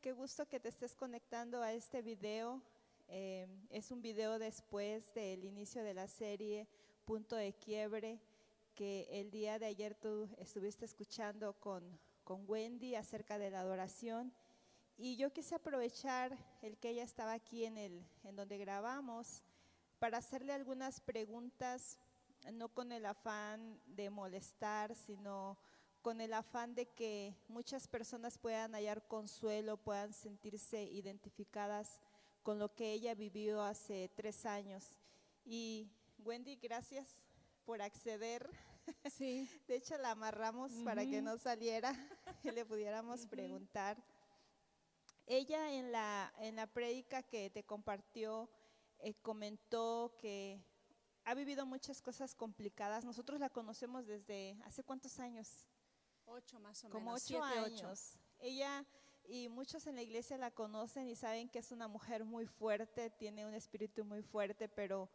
qué gusto que te estés conectando a este video. Es un video después del inicio de la serie Punto de Quiebre, que el día de ayer tú estuviste escuchando con Wendy acerca de la adoración. Y yo quise aprovechar el que ella estaba aquí en donde grabamos para hacerle algunas preguntas, no con el afán de molestar, sino con el afán de que muchas personas puedan hallar consuelo, puedan sentirse identificadas con lo que ella vivió hace 3 años. Y Wendy, gracias por acceder. Sí. De hecho, la amarramos para que no saliera y le pudiéramos preguntar. Ella en la prédica que te compartió, comentó que ha vivido muchas cosas complicadas. Nosotros la conocemos desde, ¿hace cuántos años? 8 más o Como menos. 8 7, años. Ella y muchos en la iglesia la conocen y saben que es una mujer muy fuerte, tiene un espíritu muy fuerte, pero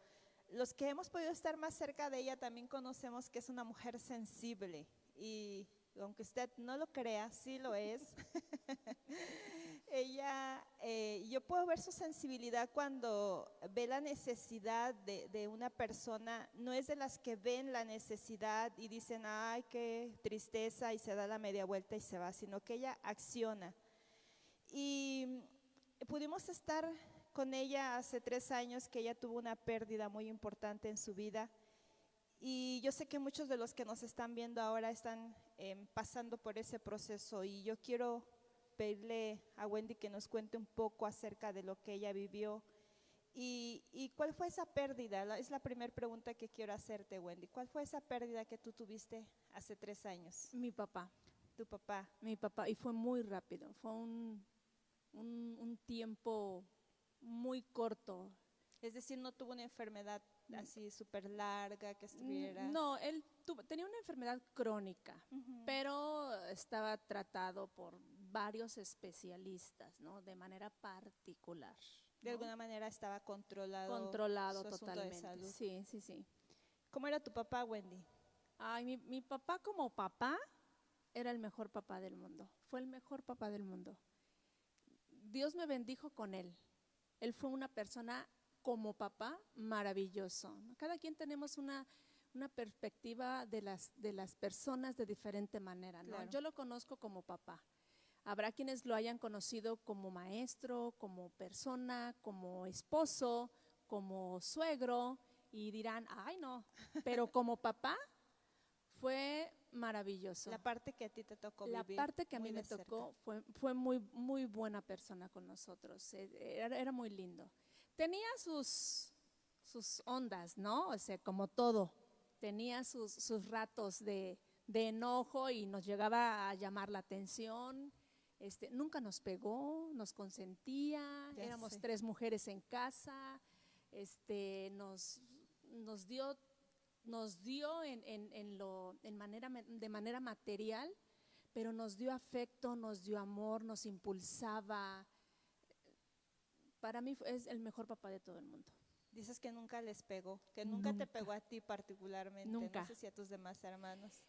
los que hemos podido estar más cerca de ella también conocemos que es una mujer sensible y aunque usted no lo crea, sí lo es. Ella, yo puedo ver su sensibilidad cuando ve la necesidad de una persona. No es de las que ven la necesidad y dicen, ay, qué tristeza, y se da la media vuelta y se va, sino que ella acciona. Y pudimos estar con ella hace 3 años, que ella tuvo una pérdida muy importante en su vida. Y yo sé que muchos de los que nos están viendo ahora están pasando por ese proceso, y yo quiero pedirle a Wendy que nos cuente un poco acerca de lo que ella vivió y cuál fue esa pérdida. Es la primera pregunta que quiero hacerte, Wendy. ¿Cuál fue esa pérdida que tú tuviste hace 3 años? Mi papá. Tu papá. Mi papá, y fue muy rápido, fue un tiempo muy corto. Es decir, no tuvo una enfermedad así súper larga que estuviera… No, él tenía una enfermedad crónica, pero estaba tratado por varios especialistas, ¿no? De manera particular. De ¿no? alguna manera estaba Controlado su asunto de totalmente. salud. Sí, sí, sí. ¿Cómo era tu papá, Wendy? Ay, mi papá como papá era el mejor papá del mundo, fue el mejor papá del mundo. Dios me bendijo con él. Él fue una persona como papá maravilloso. Cada quien tenemos una perspectiva de las personas de diferente manera, ¿no? Claro. Yo lo conozco como papá. Habrá quienes lo hayan conocido como maestro, como persona, como esposo, como suegro y dirán, ay no, pero como papá fue maravilloso. La parte que a ti te tocó La vivir. parte que a muy mí me de cerca. tocó fue muy, muy buena persona con nosotros, era muy lindo. Tenía sus ondas, ¿no? O sea, como todo, tenía sus ratos de enojo y nos llegaba a llamar la atención. Nunca nos pegó, nos consentía, Ya éramos sé. 3 mujeres en casa, nos dio de manera material, pero nos dio afecto, nos dio amor, nos impulsaba. Para mí es el mejor papá de todo el mundo. Dices que nunca les pegó, que nunca te pegó a ti particularmente, Nunca. no sé si a tus demás hermanos.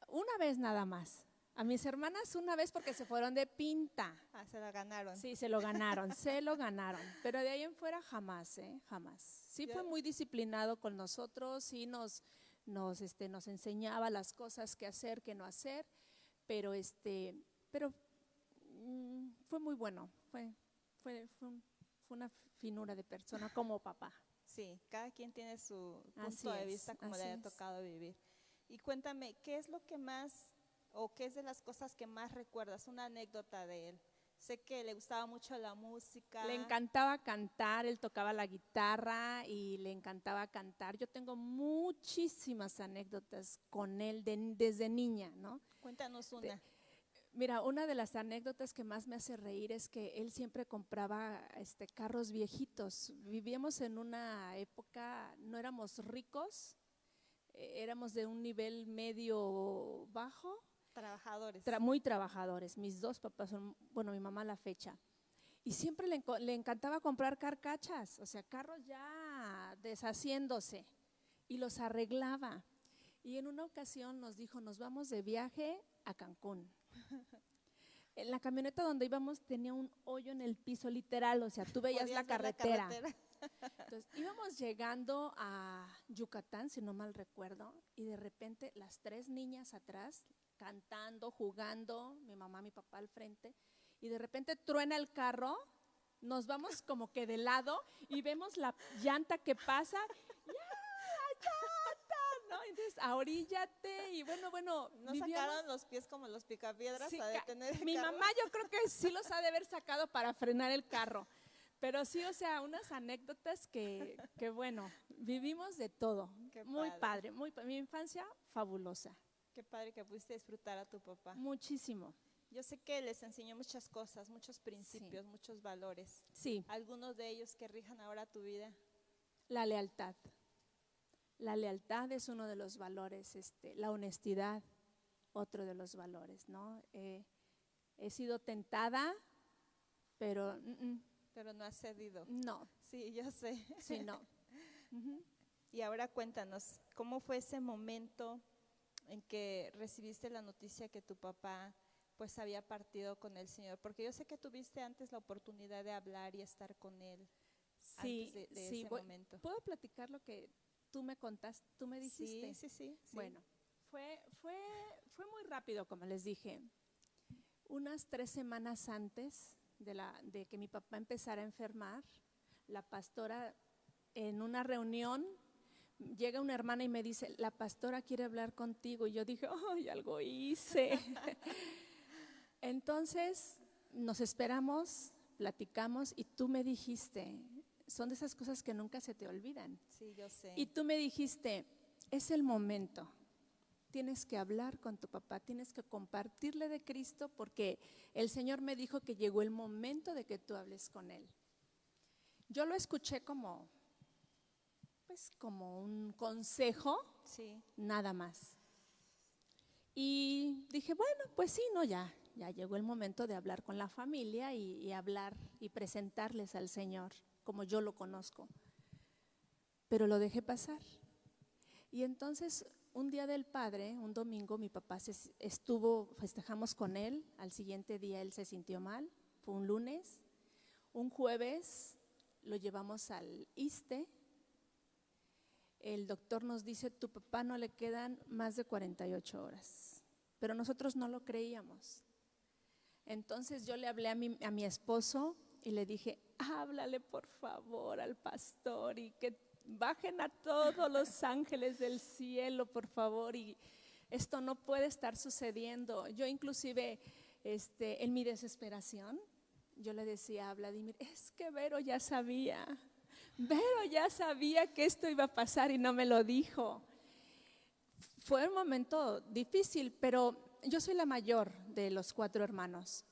Una vez nada más. A mis hermanas una vez porque se fueron de pinta. Ah, se la ganaron. Sí, se lo ganaron. Pero de ahí en fuera jamás, jamás. Sí fue muy disciplinado con nosotros, sí nos enseñaba las cosas que hacer, que no hacer, pero fue muy bueno, fue una finura de persona como papá. Sí, cada quien tiene su Así punto de es, vista como le así haya es. tocado vivir. Y cuéntame, ¿qué es lo que más, o qué es de las cosas que más recuerdas? Una anécdota de él. Sé que le gustaba mucho la música. Le encantaba cantar, él tocaba la guitarra y le encantaba cantar. Yo tengo muchísimas anécdotas con él desde niña, ¿no? Cuéntanos una. Mira, una de las anécdotas que más me hace reír es que él siempre compraba carros viejitos. Vivíamos en una época, no éramos ricos, éramos de un nivel medio bajo. Trabajadores. Muy trabajadores. Mis 2 papás son, bueno, mi mamá a la fecha. Y siempre le encantaba comprar carcachas, o sea, carros ya deshaciéndose, y los arreglaba. Y en una ocasión nos dijo, nos vamos de viaje a Cancún. en la camioneta donde íbamos tenía un hoyo en el piso literal, o sea, tú veías Podías la ver carretera. Entonces íbamos llegando a Yucatán, si no mal recuerdo, y de repente las 3 niñas atrás cantando, jugando, mi mamá, mi papá al frente, y de repente truena el carro, nos vamos como que de lado y vemos la llanta que pasa, ¡ya, la llanta! ¿No? Entonces, ahoríllate y bueno, No vivíamos. sacaron los pies como los picapiedras Sí, a detener el mi carro. mamá yo creo que sí los ha de haber sacado para frenar el carro. Pero sí, o sea, unas anécdotas que bueno, vivimos de todo. Qué Muy padre. padre, mi infancia fabulosa, Qué padre que pudiste disfrutar a tu papá. muchísimo. Yo sé que les enseñó muchas cosas, muchos principios, muchos valores. Sí, Algunos de ellos que rijan ahora tu vida. la lealtad. La lealtad es uno de los valores, la honestidad, otro de los valores, ¿no? He sido tentada, pero Pero no has cedido. no, Sí, yo sé. sí, no. Ujú. Y ahora cuéntanos, ¿cómo fue ese momento en que recibiste la noticia que tu papá pues había partido con el Señor? Porque yo sé que tuviste antes la oportunidad de hablar y estar con Él Sí, antes de sí. ese momento. ¿Puedo platicar lo que tú me contaste, tú me dijiste? Sí. Bueno, fue muy rápido, como les dije. Unas 3 semanas antes de que mi papá empezara a enfermar, la pastora en una reunión, llega una hermana y me dice, la pastora quiere hablar contigo. Y yo dije, ¡ay, algo hice! Entonces nos esperamos, platicamos y tú me dijiste, son de esas cosas que nunca se te olvidan. Sí, yo sé. Y tú me dijiste, es el momento, tienes que hablar con tu papá, tienes que compartirle de Cristo porque el Señor me dijo que llegó el momento de que tú hables con Él. Yo lo escuché como un consejo, Sí, nada más. Y dije, bueno, pues sí, no, ya llegó el momento de hablar con la familia y hablar y presentarles al Señor como yo lo conozco. Pero lo dejé pasar. Y entonces, un día del Padre, un domingo, mi papá festejamos con él. Al siguiente día él se sintió mal, fue un lunes. Un jueves lo llevamos al ISSSTE. El doctor nos dice, tu papá no le quedan más de 48 horas. Pero nosotros no lo creíamos. Entonces yo le hablé a mi esposo y le dije, háblale por favor al pastor y que bajen a todos los ángeles del cielo, por favor, y esto no puede estar sucediendo. Yo inclusive, en mi desesperación, yo le decía a Vladimir, es que Vero ya sabía que esto iba a pasar y no me lo dijo. Fue un momento difícil, pero yo soy la mayor de los 4 hermanos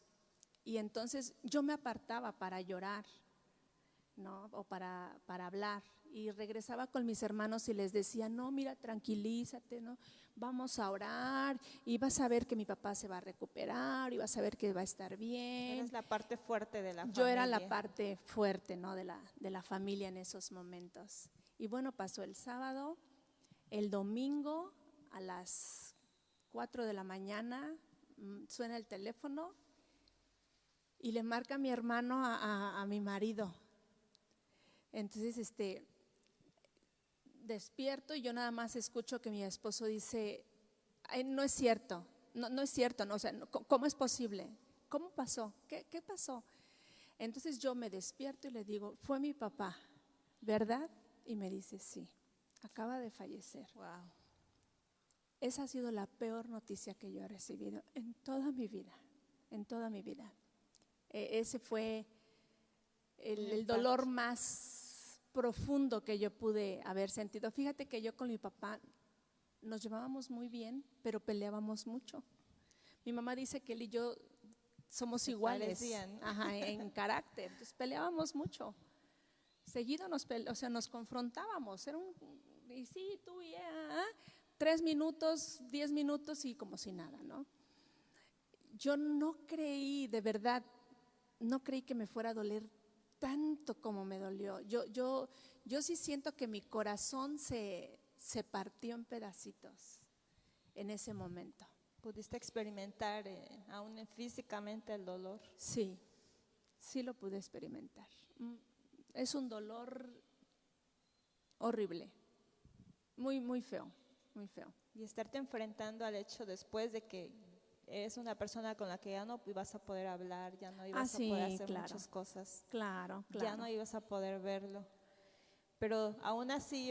y entonces yo me apartaba para llorar, ¿no? O para hablar, y regresaba con mis hermanos y les decía, no, mira, tranquilízate, ¿no? Vamos a orar y vas a ver que mi papá se va a recuperar y vas a ver que va a estar bien. eres la parte fuerte de la familia. Yo era la parte fuerte, ¿no? de la familia en esos momentos. Y bueno, pasó el sábado, el domingo a las 4 de la mañana suena el teléfono y le marca mi hermano a mi marido. Entonces, despierto y yo nada más escucho que mi esposo dice, no es cierto, no es cierto, no, o sea, ¿cómo es posible? ¿Cómo pasó? ¿Qué pasó? Entonces yo me despierto y le digo, fue mi papá, ¿verdad? Y me dice, sí, acaba de fallecer. Wow. Esa ha sido la peor noticia que yo he recibido en toda mi vida, en toda mi vida. Ese fue el dolor más profundo que yo pude haber sentido. Fíjate que yo con mi papá nos llevábamos muy bien, pero peleábamos mucho. Mi mamá dice que él y yo somos iguales, en carácter, entonces peleábamos mucho. Seguido nos confrontábamos, y sí, tú y 3 minutos, 10 minutos y como si nada, ¿no? Yo no creí, de verdad, no creí que me fuera a doler tanto como me dolió. Yo sí siento que mi corazón se partió en pedacitos en ese momento. Pudiste experimentar aún físicamente el dolor. Sí, sí lo pude experimentar. Es un dolor horrible, muy, muy feo, muy feo. Y estarte enfrentando al hecho después de que es una persona con la que ya no ibas a poder hablar, ya no ibas a sí, poder hacer claro. muchas cosas, Claro, ya claro. no ibas a poder verlo. Pero aún así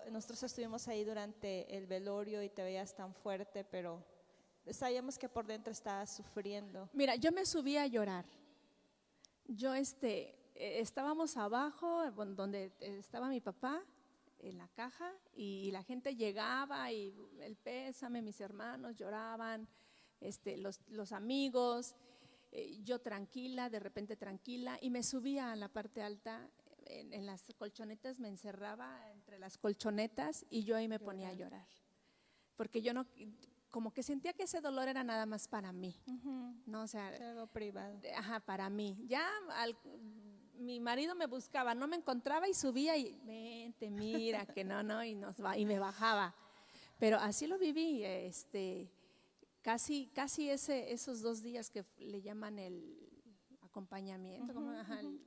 nosotros estuvimos ahí durante el velorio y te veías tan fuerte, pero sabíamos que por dentro estabas sufriendo. Mira, yo me subí a llorar. Yo estábamos abajo, donde estaba mi papá, en la caja, y la gente llegaba y el pésame, mis hermanos lloraban, los amigos, yo tranquila, de repente tranquila, y me subía a la parte alta, en las colchonetas, me encerraba entre las colchonetas y yo ahí me ponía a llorar, porque yo no, como que sentía que ese dolor era nada más para mí, ¿no? O sea, Algo privado. ajá, para mí. Ya mi marido me buscaba, no me encontraba y subía y vente, mira, que no, y me bajaba. Pero así lo viví, casi esos 2 días que le llaman el acompañamiento,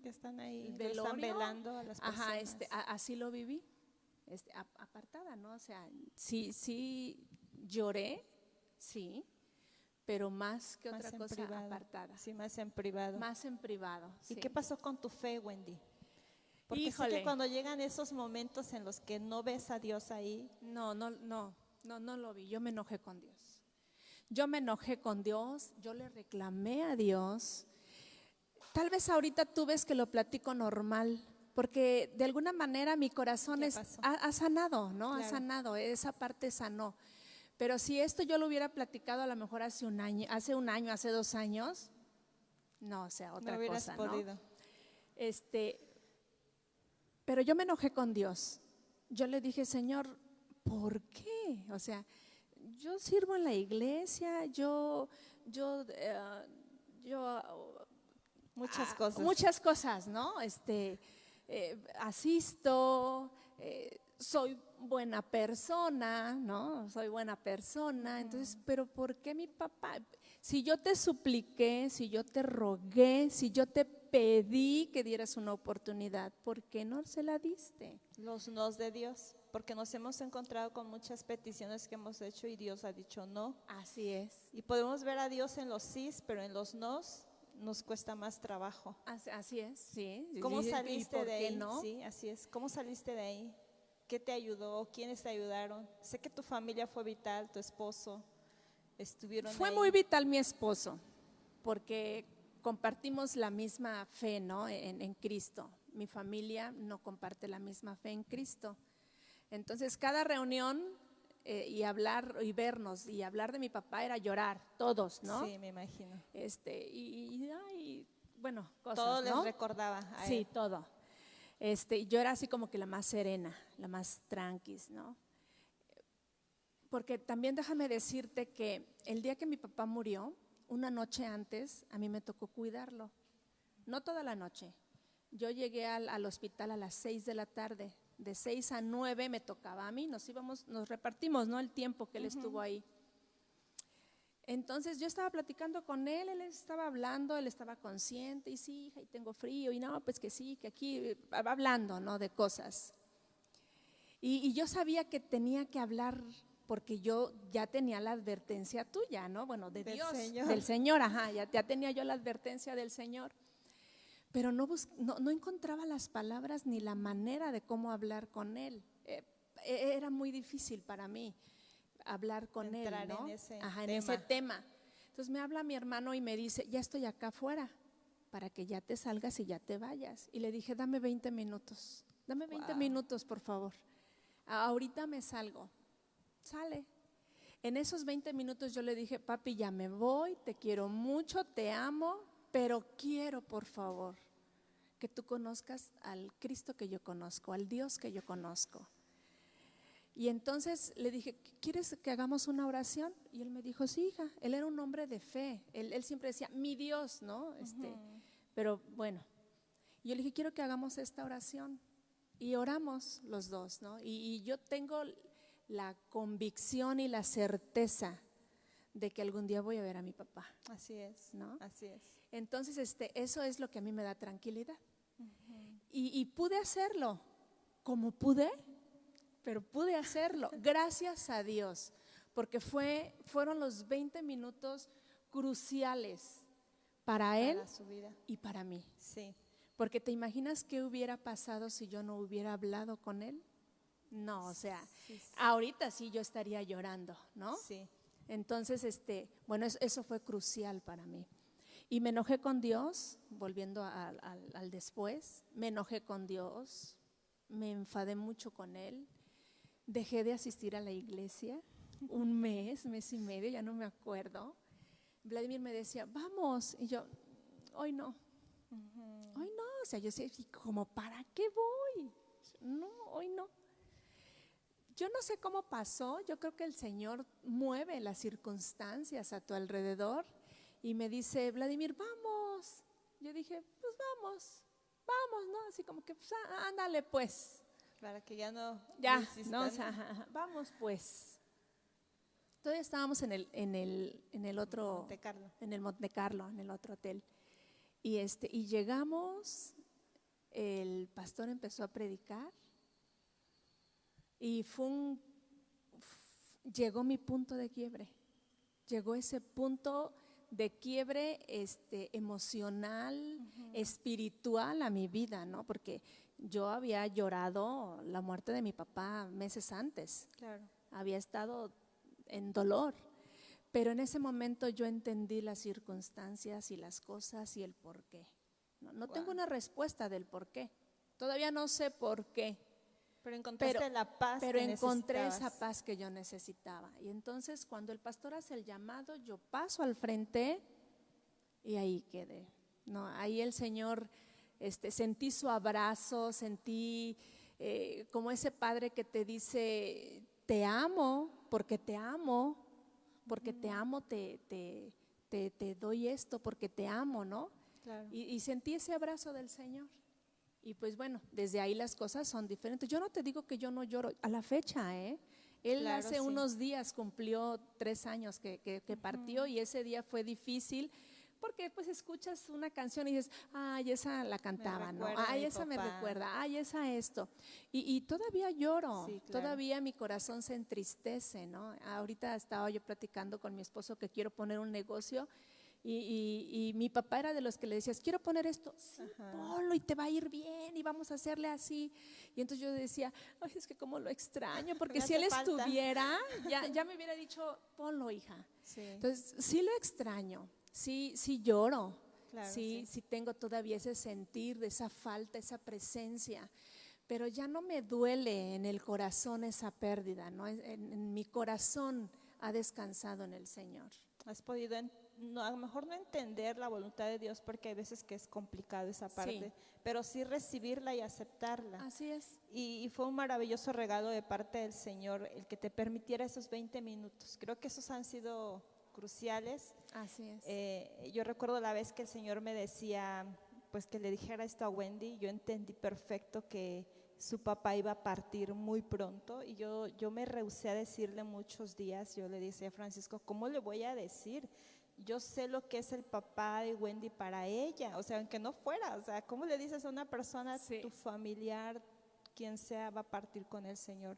Que están ahí, el que están velorio. velando a las personas. Ajá, así lo viví, apartada, ¿no? O sea, sí lloré, sí, pero más que Más otra en cosa privado. apartada. Sí, más en privado. Más en privado. ¿Y Sí. qué pasó con tu fe, Wendy? Porque sé Híjole. que cuando llegan esos momentos en los que no ves a Dios ahí, No lo vi. Yo me enojé con Dios. Yo le reclamé a Dios. Tal vez ahorita tú ves que lo platico normal, porque de alguna manera mi corazón ¿Qué pasó? ha sanado, ¿no? Claro. Ha sanado, esa parte sanó. Pero si esto yo lo hubiera platicado a lo mejor hace un año, hace 2 años, no, o sea, otra no hubieras cosa, podido. ¿no? Pero yo me enojé con Dios. Yo le dije, Señor, ¿por qué? O sea, yo sirvo en la iglesia, muchas cosas, ¿no? Asisto, soy buena persona, ¿no? Soy buena persona. Entonces, pero ¿por qué mi papá? Si yo te supliqué, si yo te rogué, si yo te pedí que dieras una oportunidad, ¿por qué no se la diste? Los nos de Dios, porque nos hemos encontrado con muchas peticiones que hemos hecho y Dios ha dicho no. Así es. Y podemos ver a Dios en los sís, pero en los nos nos cuesta más trabajo. Así es, sí. ¿Cómo ¿Y saliste por de qué ahí? no? Sí, así es. ¿Cómo saliste de ahí? ¿Qué te ayudó? ¿Quiénes te ayudaron? Sé que tu familia fue vital, tu esposo, estuvieron Fue ahí. muy vital mi esposo, porque compartimos la misma fe, ¿no? En Cristo. Mi familia no comparte la misma fe en Cristo. Entonces, cada reunión y hablar y vernos y hablar de mi papá era llorar, todos, ¿no? Sí, me imagino. Bueno, cosas, Todo ¿no? les recordaba a Sí, él. todo. Yo era así como que la más serena, la más tranquis, ¿no? Porque también déjame decirte que el día que mi papá murió, una noche antes, a mí me tocó cuidarlo. No toda la noche. Yo llegué al hospital a las 6 de la tarde. De 6 a 9 me tocaba a mí. Nos repartimos, ¿no? El tiempo que él estuvo ahí. Entonces yo estaba platicando con él estaba hablando, él estaba consciente, y sí, hija, y tengo frío, y no, pues que sí, que aquí, hablando, ¿no? De cosas. Y yo sabía que tenía que hablar porque yo ya tenía la advertencia tuya, ¿no? Bueno, de Del Dios, Señor. del Señor, ajá, ya tenía yo la advertencia del Señor. Pero no encontraba las palabras ni la manera de cómo hablar con él. Era muy difícil para mí hablar con Entrar él, ¿no? en ese Ajá, en tema. ese tema. Entonces me habla mi hermano y me dice, ya estoy acá afuera, para que ya te salgas y ya te vayas. Y le dije, dame 20 minutos, dame 20 Wow. minutos, por favor. Ahorita me salgo. Sale. En esos 20 minutos yo le dije, papi, ya me voy, te quiero mucho, te amo, pero quiero, por favor, que tú conozcas al Cristo que yo conozco, al Dios que yo conozco. Y entonces le dije, ¿quieres que hagamos una oración? Y él me dijo, sí, hija. Él era un hombre de fe. Él siempre decía, mi Dios, ¿no? Pero bueno, yo le dije, quiero que hagamos esta oración. Y oramos los dos, ¿no? Y yo tengo la convicción y la certeza de que algún día voy a ver a mi papá, Así es, ¿no? así es. Entonces, eso es lo que a mí me da tranquilidad. Y pude hacerlo, como pude, pero pude hacerlo, gracias a Dios, porque fueron los 20 minutos cruciales para él Para su vida. y para mí. Sí, Porque te imaginas qué hubiera pasado si yo no hubiera hablado con él. No, o sea, sí, sí. ahorita sí yo estaría llorando, ¿no? Sí, Entonces, bueno, eso fue crucial para mí. Y me enojé con Dios, volviendo al después, me enojé con Dios, me enfadé mucho con Él, dejé de asistir a la iglesia un mes y medio, ya no me acuerdo. Vladimir me decía, vamos, y yo, hoy no, hoy no, o sea, yo decía, ¿y cómo para qué voy? No, hoy no. Yo no sé cómo pasó, yo creo que el Señor mueve las circunstancias a tu alrededor y me dice, Vladimir, vamos. Yo dije, pues vamos, ¿no? Así como que, pues ándale pues. para que ya no Ya, insistan. ¿no? O sea, vamos pues. Todavía estábamos en el otro, Monte Carlo. en el Monte Carlo, en el otro hotel. Y llegamos, el pastor empezó a predicar y llegó mi punto de quiebre. Llegó ese punto de quiebre emocional, espiritual a mi vida, ¿no? Porque yo había llorado la muerte de mi papá meses antes. Claro. Había estado en dolor, pero en ese momento yo entendí las circunstancias y las cosas y el por qué. No tengo una respuesta del por qué. Todavía no sé por qué. Pero encontraste la paz Pero que encontré esa necesitabas. paz que yo necesitaba. Y entonces cuando el pastor hace el llamado, yo paso al frente y ahí quedé. No, ahí el Señor, sentí su abrazo, sentí como ese padre que te dice, te amo, porque te amo, porque te amo, te doy esto, porque te amo, ¿no? Claro. Y sentí ese abrazo del Señor. Y pues bueno, desde ahí las cosas son diferentes. Yo no te digo que yo no lloro a la fecha, ¿eh? Él Claro, hace sí. unos días cumplió 3 años que partió y ese día fue difícil porque pues escuchas una canción y dices, ay, esa la cantaba, ¿no? recuerda a Ay, mi esa me papá. recuerda, ay, esa esto. Y todavía lloro, Sí, claro. todavía mi corazón se entristece, ¿no? Ahorita estaba yo platicando con mi esposo que quiero poner un negocio. Y mi papá era de los que le decías, quiero poner esto, sí, ponlo y te va a ir bien y vamos a hacerle así. Y entonces yo decía, ay, es que como lo extraño, porque Me si hace él falta. estuviera, ya me hubiera dicho, ponlo, hija. Sí, Entonces sí lo extraño, sí lloro, claro, sí tengo todavía ese sentir de esa falta, esa presencia. Pero ya no me duele en el corazón esa pérdida, ¿no? En mi corazón ha descansado en el Señor. Has podido, a lo mejor no entender la voluntad de Dios porque hay veces que es complicado esa parte, pero sí recibirla y aceptarla. Así es. Y fue un maravilloso regalo de parte del Señor el que te permitiera esos 20 minutos. Creo que esos han sido cruciales. Así es. Yo recuerdo la vez que el Señor me decía, pues que le dijera esto a Wendy, yo entendí perfecto que su papá iba a partir muy pronto y yo me rehusé a decirle muchos días. Yo le decía a Francisco, ¿cómo le voy a decir? Yo sé lo que es el papá de Wendy para ella, o sea, aunque no fuera, o sea, ¿cómo le dices a una persona, tu familiar, quien sea, va a partir con el Señor?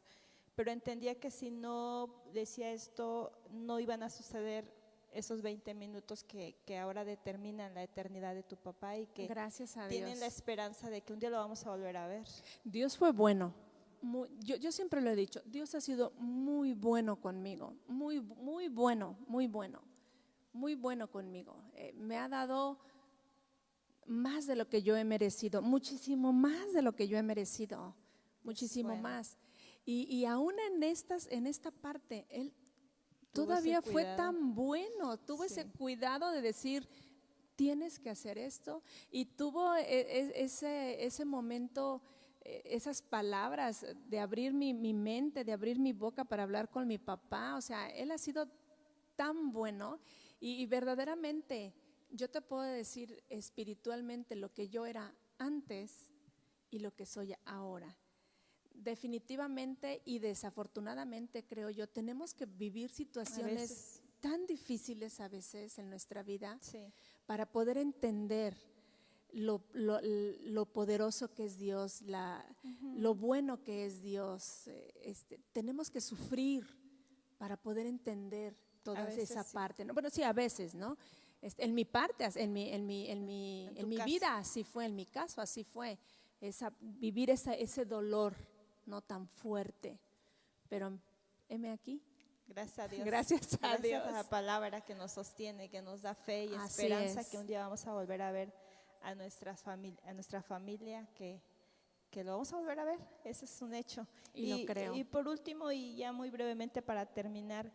Pero entendía que si no decía esto, no iban a suceder esos 20 minutos que ahora determinan la eternidad de tu papá y que gracias a tienen Dios. la esperanza de que un día lo vamos a volver a ver. Dios fue bueno. Yo siempre lo he dicho, Dios ha sido muy bueno conmigo, muy bueno, muy bueno conmigo. Me ha dado más de lo que yo he merecido, muchísimo más de lo que yo he merecido, muchísimo más. Y aún en esta parte, Él todavía fue tan bueno, tuvo ese cuidado de decir, tienes que hacer esto, y tuvo ese momento, esas palabras de abrir mi mente, de abrir mi boca para hablar con mi papá. O sea, Él ha sido tan bueno y verdaderamente yo te puedo decir espiritualmente lo que yo era antes y lo que soy ahora. Definitivamente y desafortunadamente, creo yo, tenemos que vivir situaciones tan difíciles a veces en nuestra vida Sí, para poder entender lo poderoso que es Dios, lo bueno que es Dios. Tenemos que sufrir para poder entender toda veces esa sí. parte, ¿no? Bueno, sí, a veces, ¿no? En mi parte, en tu mi caso. vida así fue, en mi caso así fue, vivir ese dolor no tan fuerte, pero heme aquí. Gracias a Dios. Gracias a Gracias Dios. a la palabra que nos sostiene, que nos da fe y Así esperanza es. que un día vamos a volver a ver a nuestra familia, que lo vamos a volver a ver. Ese es un hecho. Y lo creo. Y por último, y ya muy brevemente para terminar,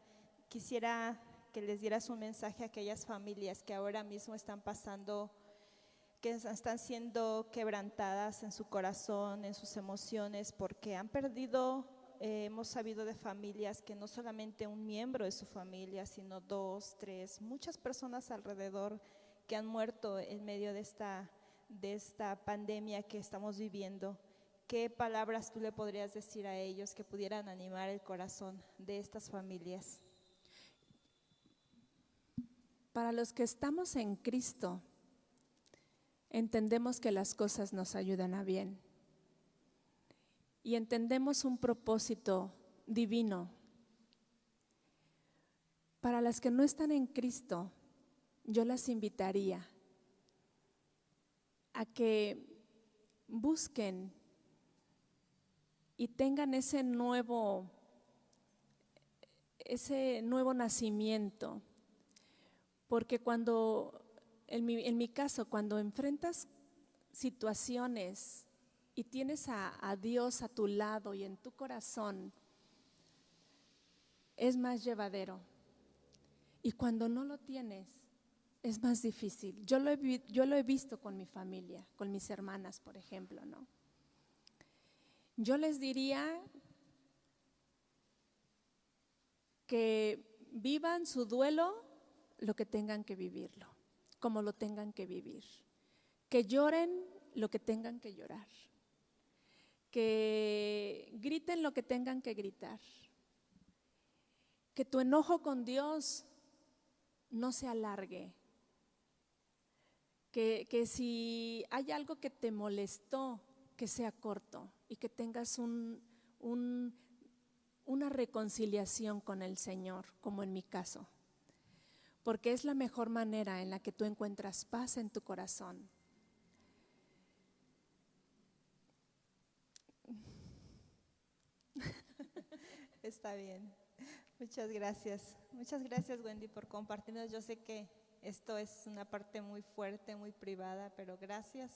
quisiera que les dieras un mensaje a aquellas familias que ahora mismo están pasando, que están siendo quebrantadas en su corazón, en sus emociones, porque han perdido, hemos sabido de familias que no solamente un miembro de su familia, sino 2, 3, muchas personas alrededor que han muerto en medio de esta pandemia que estamos viviendo. ¿Qué palabras tú le podrías decir a ellos que pudieran animar el corazón de estas familias? Para los que estamos en Cristo, entendemos que las cosas nos ayudan a bien y entendemos un propósito divino. Para las que no están en Cristo, yo las invitaría a que busquen y tengan ese nuevo nacimiento, porque en mi caso, cuando enfrentas situaciones y tienes a Dios a tu lado y en tu corazón, es más llevadero. Y cuando no lo tienes, es más difícil. Yo lo he visto con mi familia, con mis hermanas, por ejemplo, ¿no? Yo les diría que vivan su duelo lo que tengan que vivirlo, como lo tengan que vivir. Que lloren lo que tengan que llorar. Que griten lo que tengan que gritar. Que tu enojo con Dios no se alargue. Que si hay algo que te molestó, que sea corto y que tengas una reconciliación con el Señor, como en mi caso. Porque es la mejor manera en la que tú encuentras paz en tu corazón. Está bien. Muchas gracias. Muchas gracias, Wendy, por compartirnos. Yo sé que esto es una parte muy fuerte, muy privada, pero gracias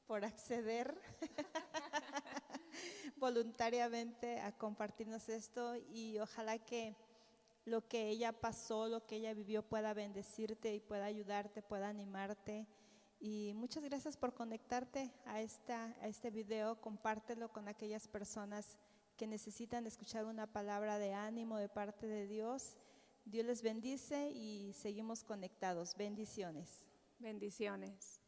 por acceder voluntariamente a compartirnos esto y ojalá que lo que ella pasó, lo que ella vivió pueda bendecirte y pueda ayudarte, pueda animarte. Y muchas gracias por conectarte a este video. Compártelo con aquellas personas que necesitan escuchar una palabra de ánimo de parte de Dios. Dios les bendice y seguimos conectados. Bendiciones. Bendiciones.